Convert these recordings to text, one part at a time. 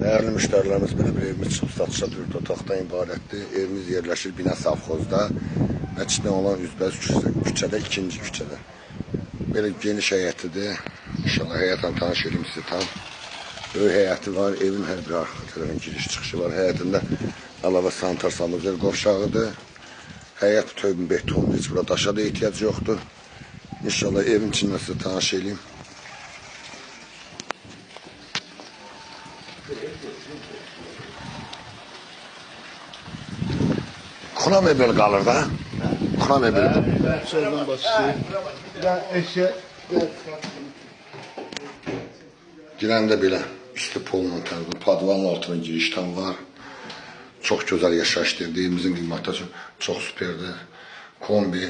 Değerli müşterilerimiz, belə bir evimiz çıxıb satışa 4 otaqdan ibarətdir. Evimiz yerləşir Bina Savxozda, Məçiddən olan üzbəüz küçədə, ikinci küçədə. Belə geniş həyətidir. İnşallah həyətlə tanış edim sizi tam. Böyük həyəti var, evin hər bir arxa tərəfin giriş çıxışı var. Həyətində əlavə sanitar sanuzel qovşağıdır. Həyət tövbün betonlu, heç burada daşa da ehtiyac yoxdur. İnşallah evin içindən sizi tanış edeyim. Kuna mebel kalır da. Kuna mebel. Sorunun başısı. Ya eşya. Girəndə belə üstü polla tərzində padvanın altına girişdən var. Çox gözəl yaşayış evdir. Evimizin qiyməti çox süperdir. Kombi,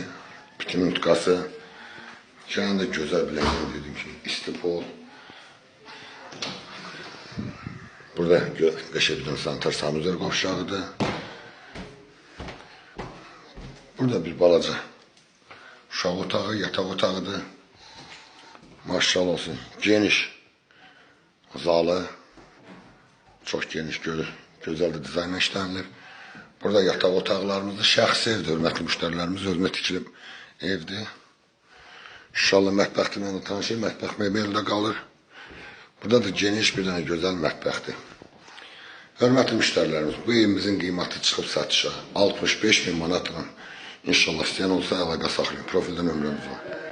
bitim nutqası. Girəndə gözəl biləyim dedim ki, isti pol. Burada qəşəngdən sanitar sanuzel qovşağıdır. Burada bir balaca uşaq otağı, yataq otağıdır. Maşallah olsun. Geniş zalı. Çox geniş, gözəl də dizaynla işlənilir. Burada yataq otaqlarımızda şəxsi evdir, hörmətli müştərilərimiz, özünə tikilib evdir. İnşallah mətbəxtimlə də tanışayım, mətbəx mebeldə qalır. Burada da geniş bir dənə gözəl mətbəxdir. Hörmətli müştərilərimiz, bu evimizin qiyməti çıxıb satışa 65.000 manatla. İnşallah istəyən olsa əlaqə saxlayın. Profildə nömrəmiz var.